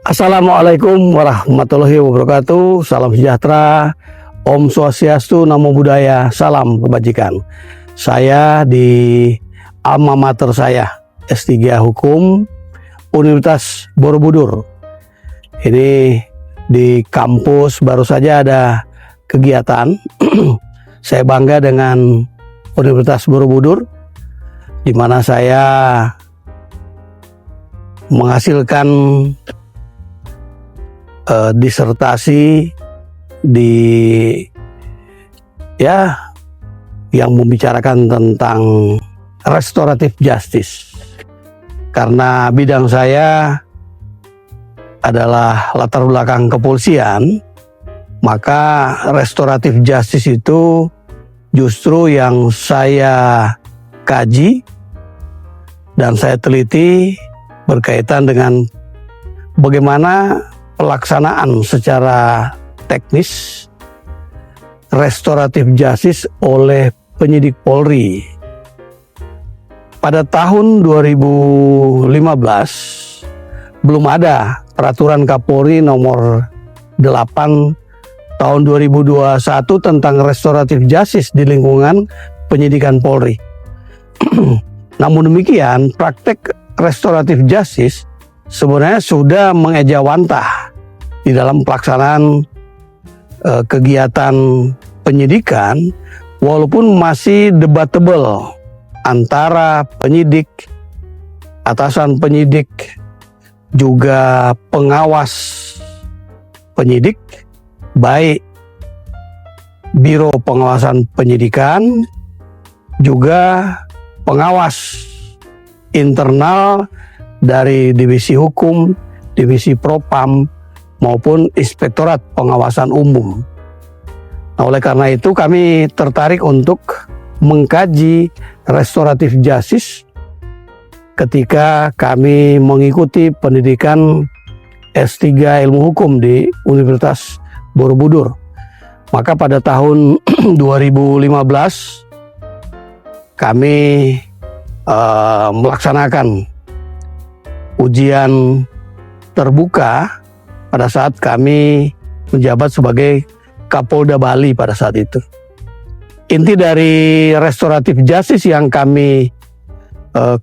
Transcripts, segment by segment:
Assalamualaikum warahmatullahi wabarakatuh. Salam sejahtera, Om Swastiastu, Namo Buddhaya, salam kebajikan. Saya di alma mater saya, S3 Hukum Universitas Borobudur. Ini di kampus baru saja ada kegiatan. Saya bangga dengan Universitas Borobudur, di mana saya menghasilkan disertasi yang membicarakan tentang restoratif justice. Karena bidang saya adalah latar belakang kepolisian, maka restoratif justice itu justru yang saya kaji dan saya teliti berkaitan dengan bagaimana pelaksanaan secara teknis restoratif justice oleh penyidik Polri. Pada tahun 2015 belum ada peraturan Kapolri nomor 8 tahun 2021 tentang restoratif justice di lingkungan penyidikan Polri. Namun demikian, praktek restoratif justice sebenarnya sudah mengejawantah di dalam pelaksanaan kegiatan penyidikan, walaupun masih debatable antara penyidik, atasan penyidik, juga pengawas penyidik, baik Biro Pengawasan Penyidikan, juga pengawas internal dari Divisi Hukum, Divisi Propam, maupun Inspektorat Pengawasan Umum. Nah, oleh karena itu kami tertarik untuk mengkaji restoratif justice ketika kami mengikuti pendidikan S3 Ilmu Hukum di Universitas Borobudur. Maka pada tahun 2015 kami melaksanakan ujian terbuka pada saat kami menjabat sebagai Kapolda Bali pada saat itu. Inti dari restoratif justice yang kami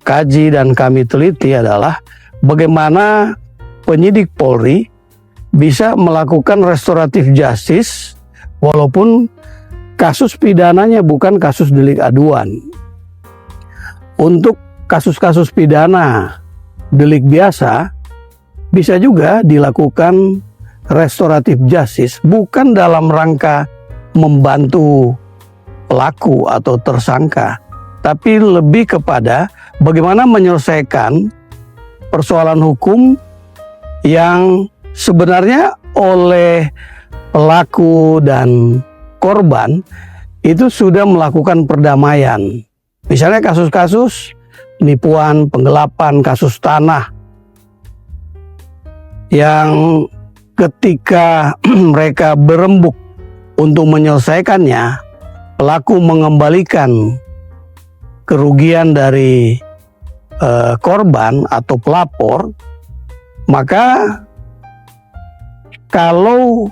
kaji dan kami teliti adalah bagaimana penyidik Polri bisa melakukan restoratif justice walaupun kasus pidananya bukan kasus delik aduan. Untuk kasus-kasus pidana delik biasa bisa juga dilakukan restoratif justice bukan dalam rangka membantu pelaku atau tersangka, tapi lebih kepada bagaimana menyelesaikan persoalan hukum yang sebenarnya oleh pelaku dan korban itu sudah melakukan perdamaian. Misalnya kasus-kasus penipuan, penggelapan, kasus tanah yang ketika mereka berembuk untuk menyelesaikannya, pelaku mengembalikan kerugian dari korban atau pelapor, maka kalau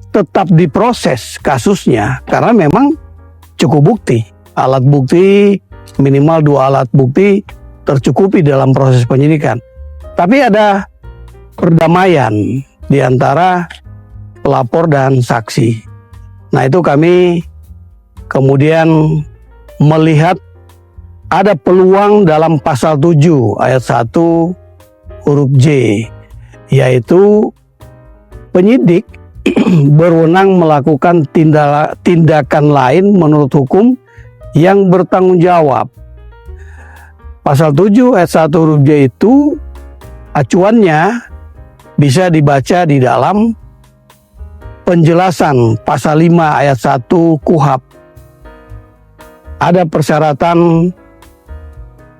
tetap diproses kasusnya, karena memang cukup bukti, alat bukti minimal 2 alat bukti tercukupi dalam proses penyidikan. Tapi ada perdamaian di antara pelapor dan saksi. Nah, itu kami kemudian melihat ada peluang dalam pasal 7 ayat 1 huruf J, yaitu penyidik berwenang melakukan tindakan lain menurut hukum yang bertanggung jawab. Pasal 7 ayat 1 huruf J itu acuannya bisa dibaca di dalam penjelasan pasal 5 ayat 1 KUHP. Ada persyaratan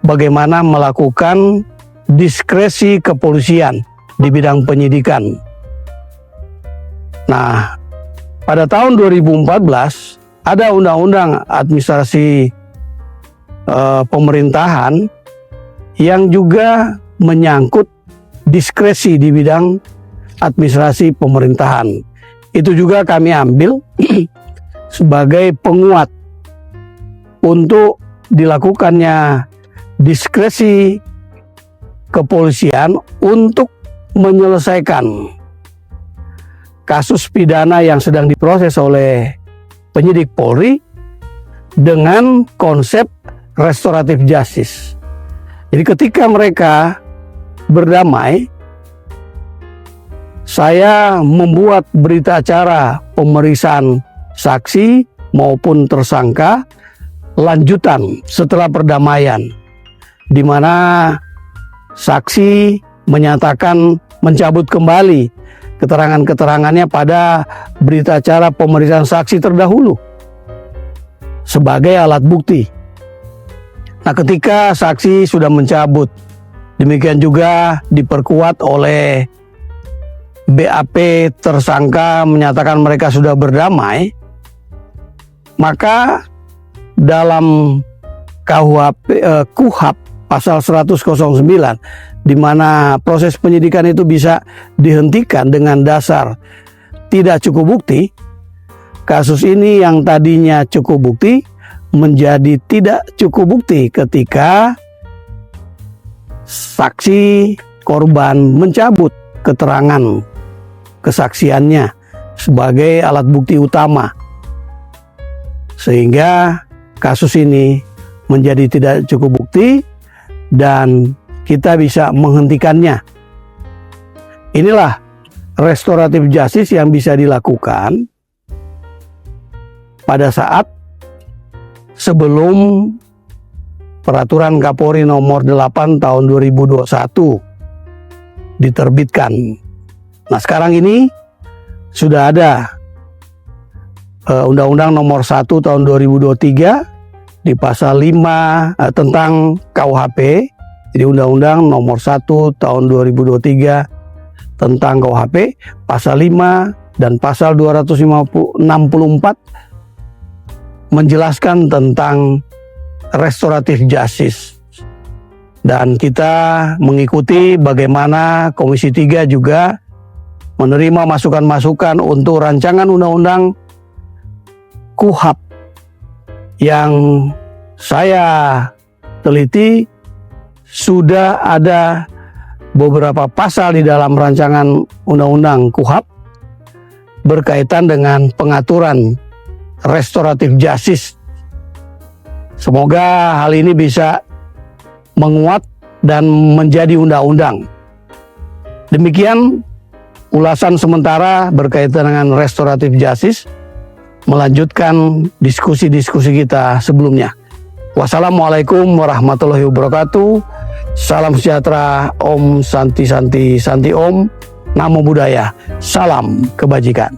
bagaimana melakukan diskresi kepolisian di bidang penyidikan. Nah, pada tahun 2014 ada undang-undang administrasi pemerintahan yang juga menyangkut diskresi di bidang administrasi pemerintahan. Itu juga kami ambil sebagai penguat untuk dilakukannya diskresi kepolisian untuk menyelesaikan kasus pidana yang sedang diproses oleh penyidik Polri dengan konsep restoratif justice. Jadi ketika mereka berdamai, saya membuat berita acara pemeriksaan saksi maupun tersangka lanjutan setelah perdamaian, di mana saksi menyatakan mencabut kembali keterangan-keterangannya pada berita acara pemeriksaan saksi terdahulu sebagai alat bukti. Nah, ketika saksi sudah mencabut, demikian juga diperkuat oleh BAP tersangka menyatakan mereka sudah berdamai, maka dalam KUHP pasal 109, di mana proses penyidikan itu bisa dihentikan dengan dasar tidak cukup bukti, kasus ini yang tadinya cukup bukti menjadi tidak cukup bukti ketika saksi korban mencabut keterangan kesaksiannya sebagai alat bukti utama, sehingga kasus ini menjadi tidak cukup bukti dan kita bisa menghentikannya. Inilah restoratif justice yang bisa dilakukan pada saat sebelum peraturan Kapolri nomor 8 tahun 2021 diterbitkan. Nah, sekarang ini sudah ada Undang-Undang nomor 1 tahun 2023 di pasal 5 tentang KUHP. Jadi Undang-Undang nomor 1 tahun 2023 tentang KUHP, pasal 5 dan pasal 264 menjelaskan tentang restoratif justice. Dan kita mengikuti bagaimana Komisi 3 juga menerima masukan-masukan untuk rancangan undang-undang KUHP yang saya teliti. Sudah ada beberapa pasal di dalam rancangan undang-undang KUHP berkaitan dengan pengaturan restoratif justice. Semoga hal ini bisa menguat dan menjadi undang-undang. Demikian ulasan sementara berkaitan dengan restoratif justice, melanjutkan diskusi-diskusi kita sebelumnya. Wassalamualaikum warahmatullahi wabarakatuh. Salam sejahtera, Om Santi Santi Santi Om. Namo Buddhaya. Salam kebajikan.